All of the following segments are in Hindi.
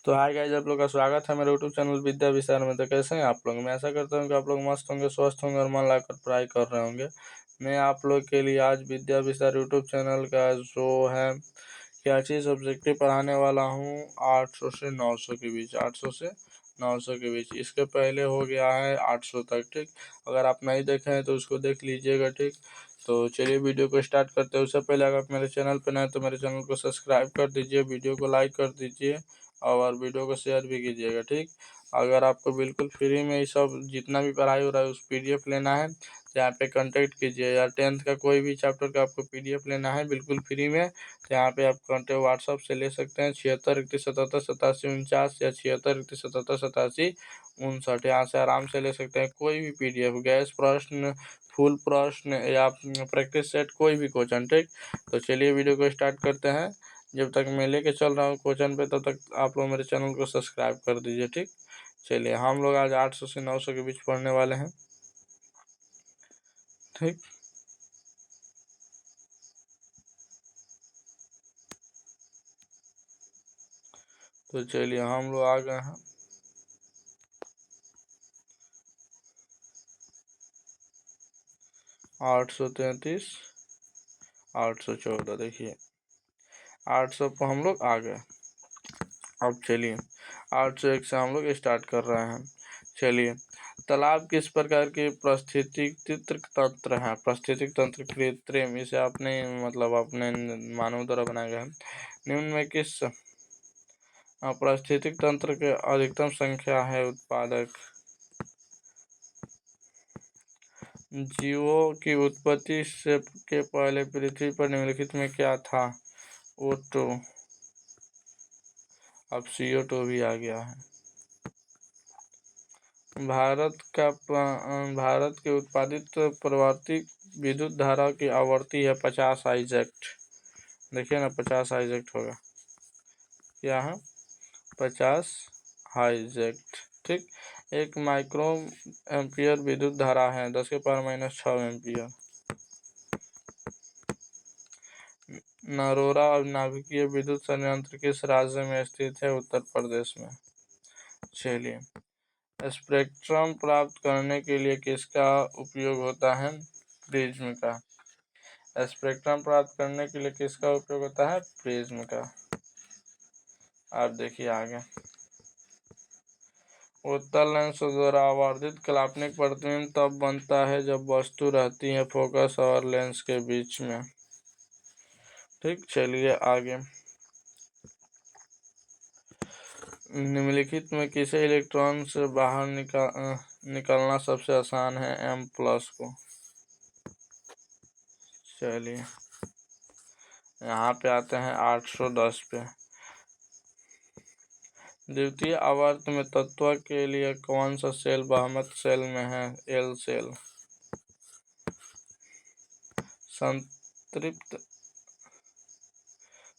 तो हाय गाइस, आप लोग का स्वागत है मेरे यूट्यूब चैनल विद्या विचार में। तो कैसे हैं आप लोग? मैं आशा करता हूँ कि आप लोग मस्त होंगे, स्वस्थ होंगे और मन लगाकर पढ़ाई कर रहे होंगे। मैं आप लोग के लिए आज विद्या विचार यूट्यूब चैनल का जो है क्या चीज़ ऑब्जेक्टिव पढ़ाने वाला हूँ 800 से 900 के बीच, 800 से 900 के बीच। इसके पहले हो गया है 800 तक, ठीक। अगर आप नहीं देखे हैं तो उसको देख लीजिएगा, ठीक। तो चलिए वीडियो को स्टार्ट करते हैं। उससे पहले अगर आप मेरे चैनल पर नए हैं तो मेरे चैनल को सब्सक्राइब कर दीजिए, वीडियो को लाइक कर दीजिए और वीडियो को शेयर भी कीजिएगा, ठीक। अगर आपको बिल्कुल फ्री में ये सब जितना भी पढ़ाई हो रहा है उस PDF लेना है तो यहाँ पे कांटेक्ट कीजिए। या 10th का कोई भी चैप्टर का आपको PDF लेना है बिल्कुल फ्री में तो यहाँ पे आप कांटेक्ट व्हाट्सअप से ले सकते हैं 76 31 77 87 49 या 76 31 77 87 59। यहाँ से आराम से ले सकते हैं कोई भी PDF, गैस प्रश्न, फुल प्रश्न या प्रैक्टिस सेट, कोई भी क्वेश्चन, ठीक। तो चलिए वीडियो को स्टार्ट करते हैं। जब तक मैं लेके चल रहा हूँ क्वेश्चन पे तब तक आप लोग मेरे चैनल को सब्सक्राइब कर दीजिए, ठीक। चलिए हम लोग आज 800 से 900 के बीच पढ़ने वाले हैं, ठीक। तो चलिए हम लोग आ गए हैं 833 814। देखिए 800 पर हम लोग आ गए। अब चलिए 801 से हम लोग स्टार्ट कर रहे हैं। चलिए, तालाब किस प्रकार के पारिस्थितिक तंत्र है? पारिस्थितिक तंत्र कृत्रिम, इसे अपने मतलब अपने मानव द्वारा बनाया गया है। निम्न में किस पारिस्थितिक तंत्र के अधिकतम संख्या है? उत्पादक जीवों की उत्पत्ति से के पहले पृथ्वी पर निम्नलिखित में क्या था? O2। अब CO2 भी आ गया है। भारत के उत्पादित प्रवर्तित विद्युत धारा की आवृत्ति है 50 आइजेक्ट। देखिए ना, 50 आइजेक्ट होगा, क्या है? 50 आइजेक्ट, ठीक। एक माइक्रो एम्पियर विद्युत धारा है 10⁻⁻⁶ एम्पियर। नरोरा और नाभिकीय विद्युत संयंत्र किस राज्य में स्थित है? उत्तर प्रदेश में। चलिए, स्पेक्ट्रम प्राप्त करने के लिए किसका उपयोग होता है? प्रिज्म का। स्पेक्ट्रम प्राप्त करने के लिए किसका उपयोग होता है? प्रिज्म का। आप देखिए आगे, उत्तल लेंस द्वारा आवर्धित काल्पनिक प्रतिबिंब तब बनता है जब वस्तु रहती है फोकस और लेंस के बीच में, ठीक। चलिए आगे, निम्नलिखित में किसे इलेक्ट्रॉन से बाहर निकलना सबसे आसान है? M+ को। चलिए यहाँ पे आते हैं 810 पे। द्वितीय आवर्त में तत्व के लिए कौन सा सेल बहुमत सेल में है? L cell.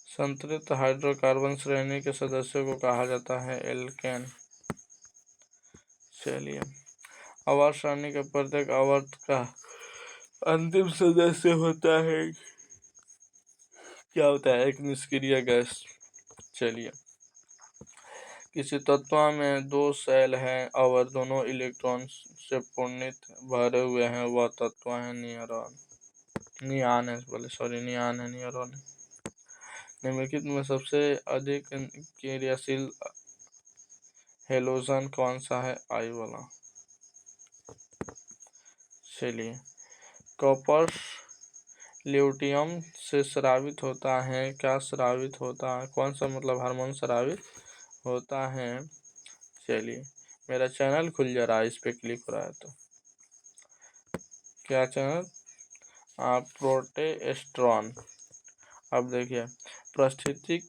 संतृप्त हाइड्रोकार्बन श्रेणी के सदस्यों को कहा जाता है एल्केन। चलिए, आवर्त सारणी के प्रत्येक आवर्त का अंतिम सदस्य होता है, क्या होता है? एक निष्क्रिय गैस। चलिए, किसी तत्व में 2 सेल हैं और दोनों इलेक्ट्रॉन से पूर्णित भरे हुए हैं, वह तत्व है नियॉन है नियॉन। निम्नलिखित में सबसे अधिक क्रियाशील हेलोजन कौन सा है? I वाला। चलिए, कॉपर ल्यूटियम से स्रावित होता है, क्या स्रावित होता है? कौन सा मतलब हार्मोन स्रावित होता है? चलिए, मेरा चैनल खुल जा रहा है, इस पे क्लिक हो रहा है तो क्या चैनल? प्रोटेस्टेरॉन। अब देखिए, पारिस्थितिक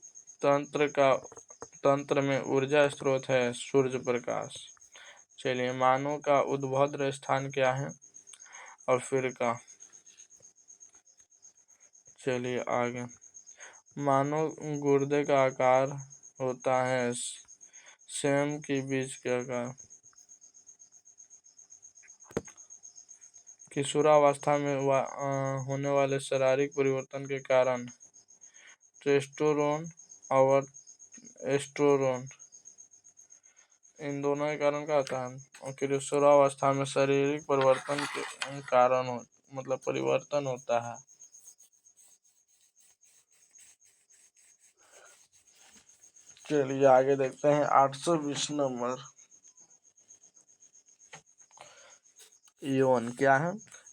तंत्र में ऊर्जा स्रोत है सूर्य प्रकाश। चलिए, मानव का उद्भव स्थान क्या है? अफ्रीका। चलिए आगे, मानव गुर्दे का आकार होता है सेम के बीज के आकार। किशोरावस्था में होने वाले शारीरिक परिवर्तन के कारण टेस्टोस्टेरोन और एस्ट्रोजन इन दोनों के कारण क्या होता है, और किशोरावस्था में शारीरिक परिवर्तन के कारण मतलब परिवर्तन होता है। चलिए आगे देखते हैं 820 नंबर। यौन क्या है?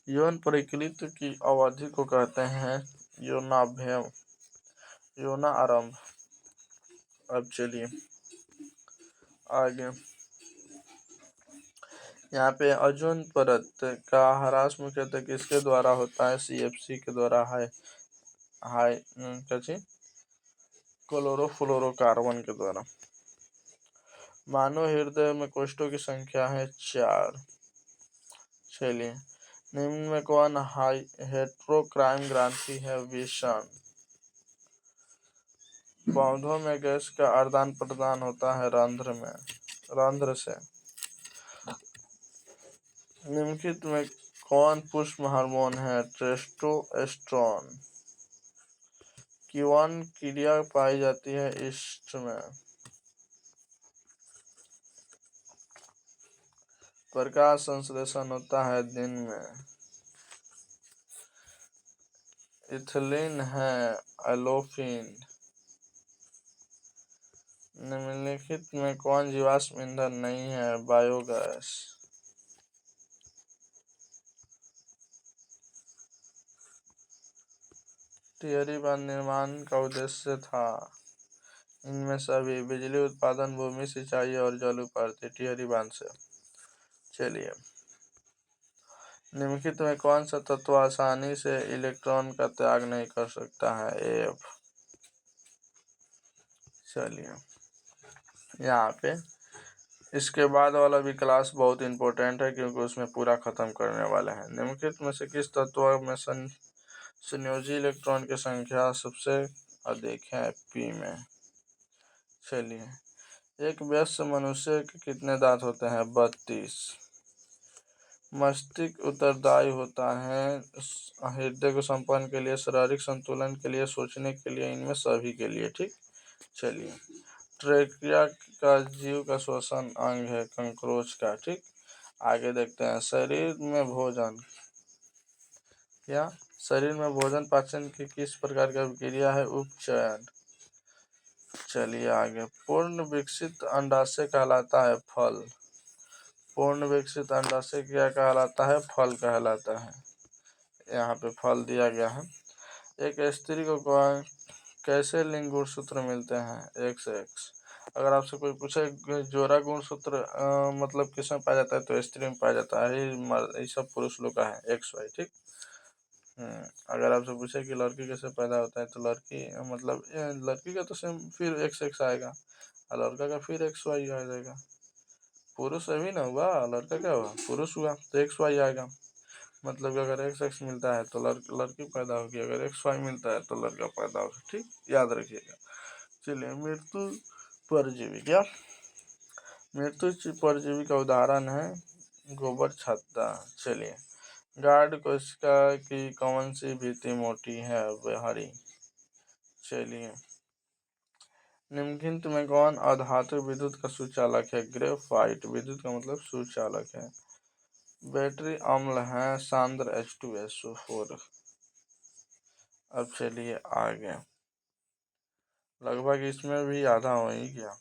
यौन प्रकृति की अवधि को कहते हैं यौनाभ्यम, यौना आरंभ। अब चलिए आगे, यहाँ पे ओजोन परत का ह्रास मुख्यतः किसके द्वारा होता है? CFC के द्वारा, हाई हाई क्या क्लोरोफ्लोरोकार्बन के द्वारा। मानव हृदय में कोष्ठों की संख्या है 4। चलिए, निम्न में कौन हेटेरोक्राइन ग्रंथि है? विषण। पौधों में गैस का आदान प्रदान होता है रंध्र से। निम्नलिखित में कौन पुष्प हार्मोन है? टेस्टोस्टेरोन। कौन क्रिया पाई जाती है ईस्ट में? प्रकाश संश्लेषण होता है दिन में। इथिलीन है एल्डोफिन। निम्नलिखित में कौन जीवाश्म ईंधन नहीं है? बायोगैस। टिहरी बांध निर्माण का उद्देश्य था इनमें सभी: बिजली उत्पादन, भूमि सिंचाई और जलोपूर्ति। टिहरी बांध से। चलिए, निम्नलिखित में कौन सा तत्व आसानी से इलेक्ट्रॉन का त्याग नहीं कर सकता है? F। चलिए, यहाँ पे इसके बाद वाला भी क्लास बहुत इंपॉर्टेंट है क्योंकि उसमें पूरा खत्म करने वाले हैं। निम्नलिखित में से किस तत्व में संयोजी इलेक्ट्रॉन की संख्या सबसे अधिक है? P में। चलिए, एक वयस्क मनुष्य के कितने दांत होते हैं? 32। मस्तिष्क उत्तरदायी होता है हृदय को संपन्न के लिए, शारीरिक संतुलन के लिए, सोचने के लिए, इनमें सभी के लिए। ठीक। चलिए, ट्रेकिया का जीव का श्वसन अंग है कंक्रोच का। ठीक। आगे देखते हैं, शरीर में भोजन पाचन की किस प्रकार की अभिक्रिया है? उपचयन। चलिए आगे, पूर्ण विकसित अंडाशय कहलाता है फल। पूर्ण विकसित अंडाशय क्या कहलाता है? फल कहलाता है। यहाँ पे फल दिया गया है। एक स्त्री को कैसे लिंग गुणसूत्र मिलते हैं? XX। अगर आपसे कोई पूछे जोड़ा गुणसूत्र मतलब किसमें पाया जाता है, तो स्त्री में पाया जाता है। ये सब पुरुष लोग का है XY। ठीक। अगर आपसे पूछे कि लड़की कैसे पैदा होता है, तो लड़की मतलब लड़की का तो सेम फिर XX आएगा, और लड़का का फिर XY आ जाएगा। पुरुष अभी ना हुआ, लड़का क्या हुआ? पुरुष हुआ, तो XY आएगा। मतलब कि अगर XX मिलता है तो लड़की पैदा होगी, अगर XY मिलता है तो लड़का पैदा होगा। ठीक, याद रखिएगा। चलिए, मृत्यु परजीवी क्या? मृत्यु परजीवी का उदाहरण है गोबर छत्ता। चलिए, गार्ड कोशिका की कौन सी भित्ति मोटी है? हरी। चलिए, निम्नलिखित में कौन अधातु विद्युत का सुचालक है? ग्रेफाइट। विद्युत का मतलब सुचालक है। बैटरी अम्ल है सांद्र H2SO4। अब चलिए आगे, लगभग इसमें भी आधा हो ही गया।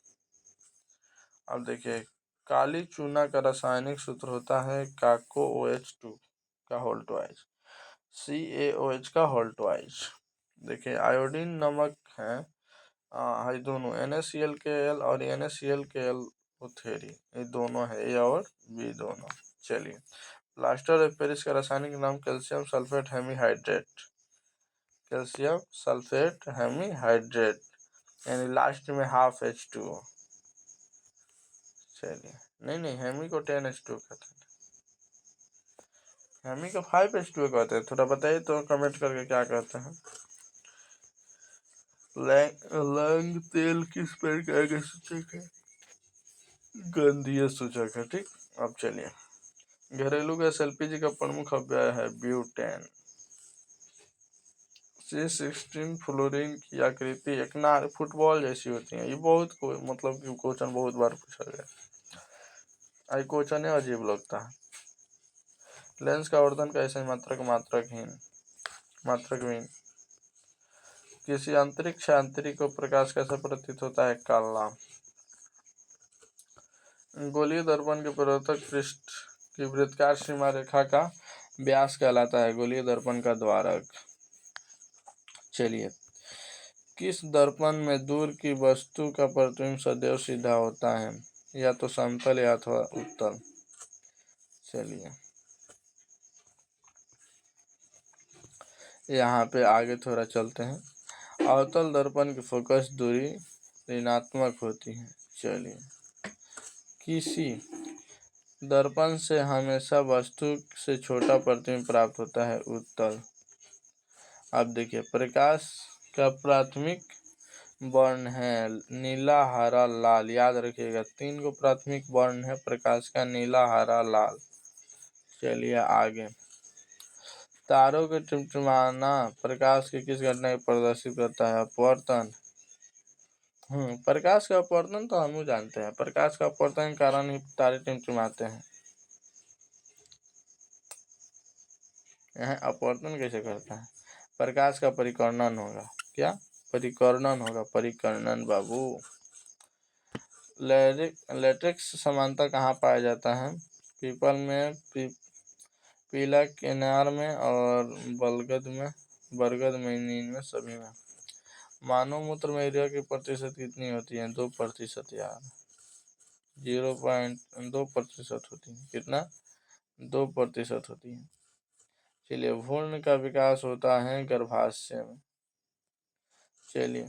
अब देखिए, काली चूना का रासायनिक सूत्र होता है CaCO2 का होल ट्वाइस, CaOH का होल ट्वाइस। देखिए, आयोडीन नमक है ये दोनों NaClKl और NaClKl ये दोनों है, A और B दोनों। चलिए, प्लास्टर ऑफ पेरिस का रासायनिक नाम calcium sulphate hemihydrate. Calcium sulphate hemihydrate, यानी लास्ट में ½ H2O। चलिए, नहीं, हेमी को 10H2 कहते हैं, हेमी को 5H2O कहते हैं। थोड़ा बताइए तो कमेंट करके क्या कहते हैं। लैंग तेल किस प्रकार का सूचक है? गंधीय सूचक है। ठीक। अब चलिए, घरेलू गैस LPG का प्रमुख अवयव है ब्यूटेन। C16 फ्लोरीन की आकृति एक फुटबॉल जैसी होती है। ये बहुत मतलब कि क्वेश्चन बहुत बार पूछा गया। क्वेश्चन अजीब लगता है। लेंस का वर्तन कैसे? मात्रकहीन। किसी अंतरिक्ष आंतरिक को प्रकाश कैसे प्रतीत होता है? काला। गोलीय दर्पण के प्रवर्तक पृष्ठ की वृत्ताकार सीमा रेखा का व्यास कहलाता है। गोलीय दर्पण का द्वारक। चलिए, किस दर्पण में दूर की वस्तु का प्रतिबिंब सदैव सीधा होता है? या तो समतल या अथवा उत्तल। चलिए, यहाँ पे आगे थोड़ा चलते हैं। अवतल दर्पण की फोकस दूरी ऋणात्मक होती है। चलिए, किसी दर्पण से हमेशा वस्तु से छोटा प्रतिबिंब प्राप्त होता है। उत्तल। अब देखिए, प्रकाश का प्राथमिक वर्ण है नीला, हरा, लाल। याद रखिएगा, 3 को प्राथमिक वर्ण है प्रकाश का, नीला, हरा, लाल। चलिए आगे। तारों के टिमटिमाना प्रकाश की किस घटना को प्रदर्शित करता है? अपवर्तन। प्रकाश का अपवर्तन तो हम जानते हैं। प्रकाश का अपवर्तन के कारण ही तारे टिमटिमाते हैं। यह अपवर्तन कैसे करता है? प्रकाश का परिकर्णन होगा। क्या? परिकर्णन होगा। परिकर्णन बाबू। लेटेक्स समानता कहाँ पाया जाता है? पीपल में, पीला केनार में और बरगद में, नीम में, सभी में। मानव मूत्र में यूरिया की प्रतिशत कितनी होती है? 2% यार। 0.2% होती है। कितना? 2% होती है। चलिए, भ्रूण का विकास होता है गर्भाशय में। चलिए,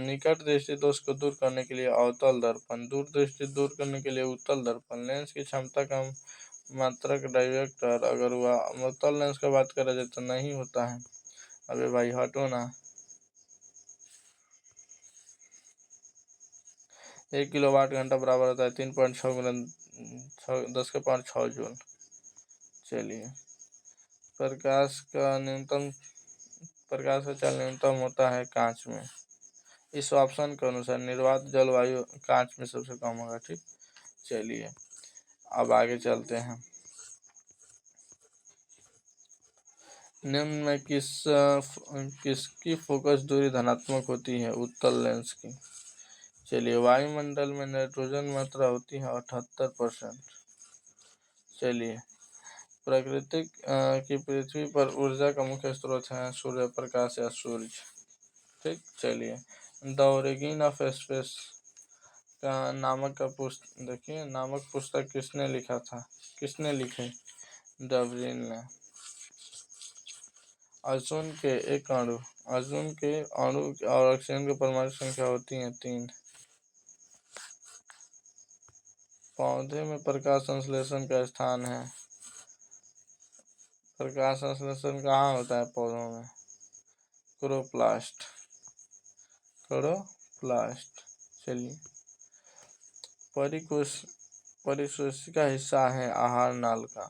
निकट दृष्टि दोष को दूर करने के लिए अवतल दर्पण, दूर दृष्टि दूर करने के लिए उत्तल दर्पण। लेंस की क्षमता का मात्रक डायरेक्टर, अगर वह उत्तल लेंस का बात करा जाए तो नहीं होता है। अबे भाई हटो ना। 1 किलोवाट घंटा बराबर होता है 3.6 10⁻6 जूल। चलिए, प्रकाश का चाल न्यूनतम होता है कांच में। इस ऑप्शन के अनुसार निर्वात जलवायु कांच में सबसे कम होगा। ठीक। चलिए, अब आगे चलते हैं। निम्न में किसकी फोकस दूरी धनात्मक होती है? उत्तल लेंस की। चलिए, वायुमंडल में नाइट्रोजन मात्रा होती है 78%। चलिए, प्राकृतिक की पृथ्वी पर ऊर्जा का मुख्य स्रोत है सूर्य प्रकाश या सूर्य। ठीक। चलिए, द ओरिजिन ऑफ स्पेस का नामक पुस्तक किसने लिखा था? किसने लिखे? डार्विन ने। अर्जुन के अणु और ऑक्सीजन की परमाणु संख्या होती है 3। पौधे में प्रकाश संश्लेषण का स्थान है। प्रकाश संश्लेषण कहाँ होता है पौधों में? क्लोरोप्लास्ट। चलिए, परिकोशिका हिस्सा है आहार नाल का।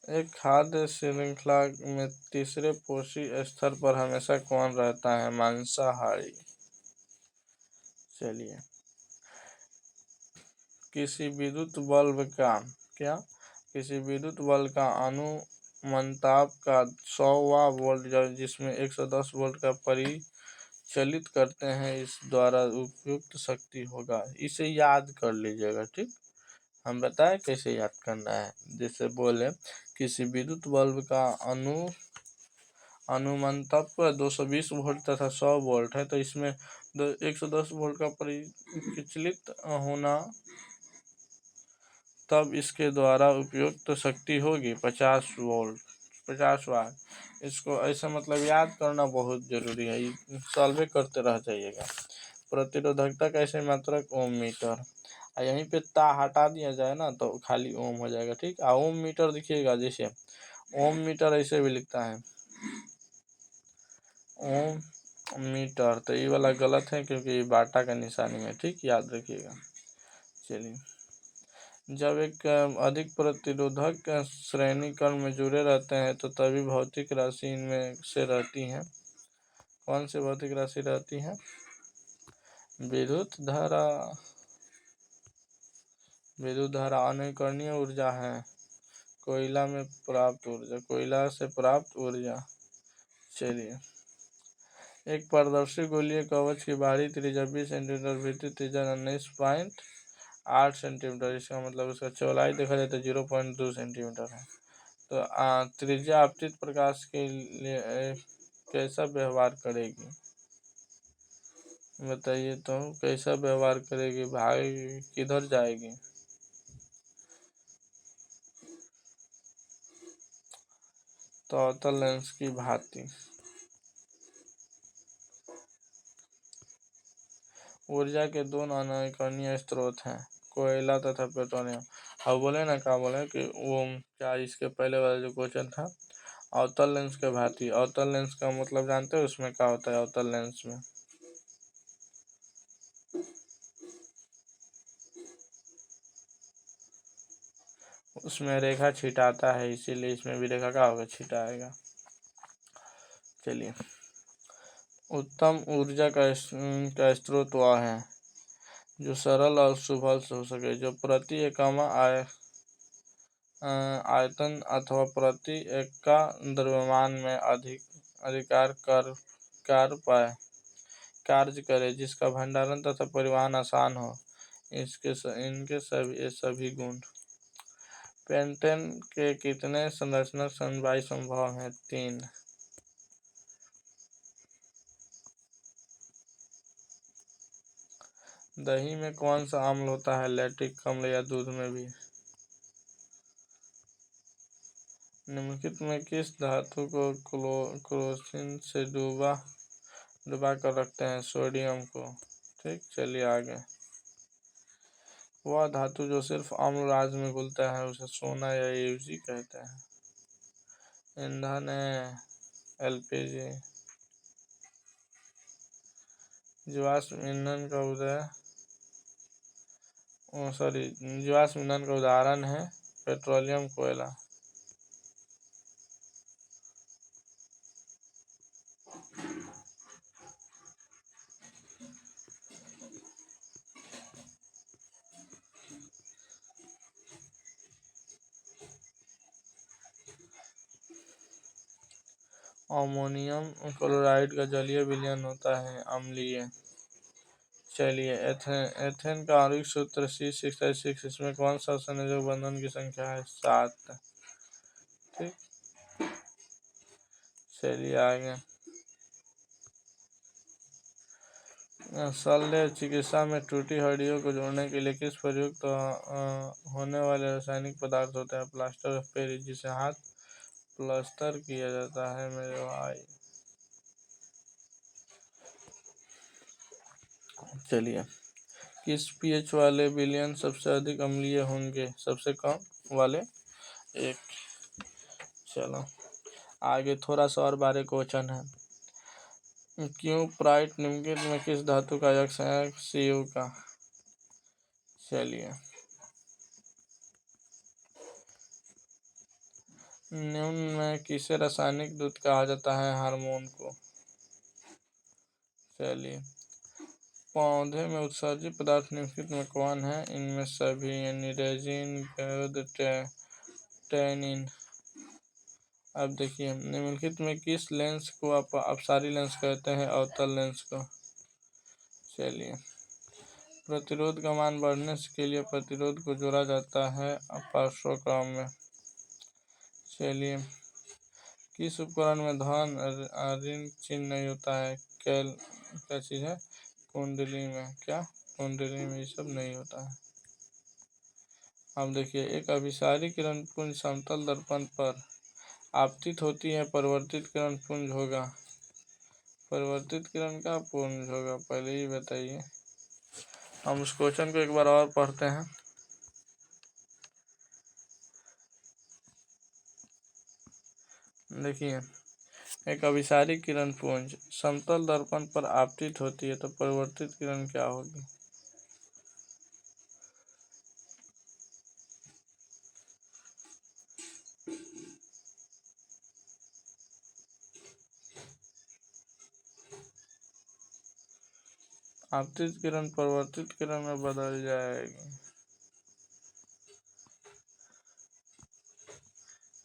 एक खाद्य श्रृंखला में तीसरे पोषी स्तर पर हमेशा कौन रहता है? मांसाहारी। चलिए, किसी विद्युत विद्युत बल्ब का अनुमंताप का 100वां वोल्ट जिसमें 110 वोल्ट का परिचालित करते हैं, इस द्वारा उपयुक्त शक्ति होगा। इसे याद कर लीजिएगा। ठीक। हम बताएं कैसे याद करना है। जैसे बोले, किसी विद्युत बल्ब का अनुमंतप 220 वोल्ट तथा 100 वोल्ट है, तो इसमें 110 वोल्ट का परिचालित होना, तब इसके द्वारा उपयुक्त शक्ति होगी 50 वाट। इसको ऐसा मतलब याद करना बहुत जरूरी है। सॉल्व करते रह जाइएगा। प्रतिरोधकता कैसे मात्रक? ओम मीटर। यहीं पे ता हटा दिया जाए ना तो खाली ओम हो जाएगा। ठीक। ओम मीटर दिखिएगा, जैसे ओम मीटर ऐसे भी लिखता है ओम मीटर, तो ये वाला गलत है क्योंकि ये बाटा का निशानी है। ठीक, याद रखिएगा। चलिए, जब एक अधिक प्रतिरोधक श्रेणी क्रम में जुड़े रहते हैं तो तभी भौतिक राशि इनमें से रहती है। कौन सी भौतिक राशि रहती है? विद्युत धारा। विद्युत धारा अनकरणीय ऊर्जा है। कोयला में प्राप्त ऊर्जा, कोयला से प्राप्त ऊर्जा। चलिए, एक पारदर्शी गोलीय कवच की बाहरी त्रिज्या 20 सेंटीमीटर, भीतरी त्रिज्या 19.8 सेंटीमीटर। इसका मतलब उसका चौड़ाई देखा जाए तो 0.2 सेंटीमीटर है। तो त्रिज्या आपतित प्रकाश के लिए कैसा व्यवहार करेगी, बताइए तो कैसा व्यवहार करेगी, भाग किधर जाएगी। तो अवतल लेंस की भांति। ऊर्जा के दो नवीकरणीय स्रोत हैं, कोयला तथा पेट्रोलियम। अब बोले ना, क्या बोले कि वो क्या, इसके पहले वाला जो क्वेश्चन था अवतल लेंस के भांति। अवतल लेंस का मतलब जानते हो उसमें क्या होता है। अवतल लेंस में उसमें रेखा छिटाता है, इसीलिए इसमें भी रेखा क्या होगा, छिटाएगा। चलिए, उत्तम ऊर्जा का स्रोत वह है जो सरल और सुलभ हो सके, जो प्रति एकम आयतन अथवा प्रति एका द्रव्यमान में अधिकार कार्य करे, जिसका भंडारण तथा परिवहन आसान हो। इनके सभी गुण। पेंटेन के कितने संरचनात्मक समवाय संभव हैं, 3। दही में कौन सा अम्ल होता है, लैक्टिक अम्ल, या दूध में भी। निम्नलिखित में किस धातु को क्लोरीन से डुबा कर रखते हैं, सोडियम को। ठीक, चलिए आगे। वह धातु जो सिर्फ अम्ल राज्य में घुलता है उसे सोना या यूजी कहते हैं। ईंधन है एलपीजी। जीवाश्म ईंधन का जीवाश्म ईंधन का उदाहरण है पेट्रोलियम, कोयला। अमोनियम क्लोराइड का जलीय विलयन होता है अम्लीय। चलिए, एथेन का आणविक सूत्र C6H6। इसमें कौन सा संयोजक बंधन की संख्या है, 7। ठीक, चलिए आगे। शल्य चिकित्सा में टूटी हड्डियों को जोड़ने के लिए किस प्रयुक्त होने वाले रासायनिक पदार्थ होता है, प्लास्टर ऑफ पेरिस, जिसे हाथ प्लास्टर किया जाता है मेरे भाई। चलिए, किस पीएच वाले विलयन सबसे अधिक अम्लीय होंगे, सबसे कम वाले 1। चलो आगे, थोड़ा सा और बारे क्वेश्चन है। क्यूप्राइट निम्नलिखित में किस धातु का अयस्क है, Cu का। चलिए, निम्न में किसे रासायनिक दूत कहा जाता है, हार्मोन को। चलिए, पौधे में उत्सर्जित पदार्थ निम्नलिखित में कौन है, इनमें सभी, यानी रेजिन, गंध, टैनिन। अब देखिए, निम्नलिखित में किस लेंस को अपसारी लेंस कहते हैं, अवतल लेंस को। चलिए, प्रतिरोध का मान बढ़ने के लिए प्रतिरोध को जोड़ा जाता है पार्श्वक्रम में। चलिए, किस उपकरण में धन ऋण चिन्ह नहीं होता है, क्या चीज़ है, कुंडली में। क्या, कुंडली में ये सब नहीं होता है। अब देखिए, एक अभिसारी किरण पुंज समतल दर्पण पर आपतित होती है, परिवर्तित किरण पुंज होगा। परिवर्तित किरण का पुंज होगा, पहले ही बताइए। हम उस क्वेश्चन को एक बार और पढ़ते हैं। देखिए, एक अभिसारी किरण पुंज समतल दर्पण पर आपतित होती है, तो परिवर्तित किरण क्या होगी। आपतित किरण परिवर्तित किरण में बदल जाएगी।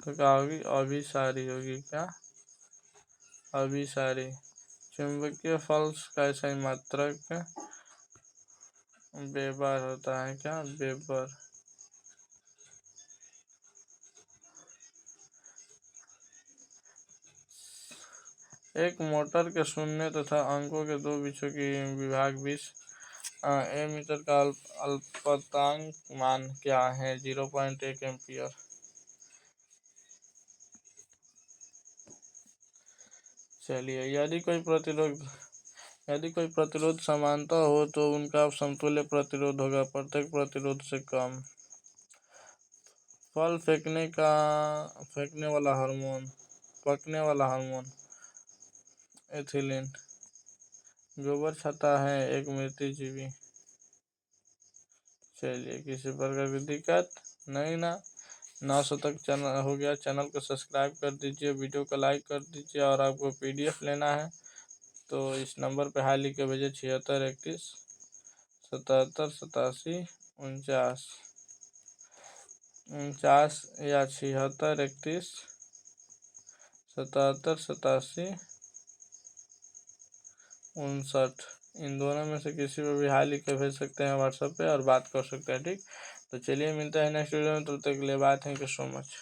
तो क्या होगी, अभिसारी होगी। क्या, अभिसारी। चुंबकीय फल्स का सही मात्रक वेबर होता है। क्या, वेबर। एक मोटर के शून्य तथा अंकों के दो बीचों की विभाग 20 मीटर का अल्पतमांक मान क्या है, 0.1 एम्पियर। चलिए, यदि कोई प्रतिरोध समानता हो तो उनका समतुल्य प्रतिरोध होगा प्रत्येक प्रतिरोध से कम। फल फेंकने वाला हार्मोन, पकने वाला हार्मोन, एथिलीन। गोबर छाता है एक मृत जीवी। चलिए, किसी प्रकार की दिक्कत नहीं ना। 900 तक चैनल हो गया। चैनल को सब्सक्राइब कर दीजिए, वीडियो को लाइक कर दीजिए। और आपको PDF लेना है तो इस नंबर पे हाई लिख के भेजिए, 76317787 49 या 76317787 इन दोनों में से किसी पे भी हाई लिख के भेज सकते हैं व्हाट्सएप पे और बात कर सकते हैं। ठीक, तो चलिए मिलते हैं नेक्स्ट वीडियो में, तब तक के लिए bye. Thank you so much.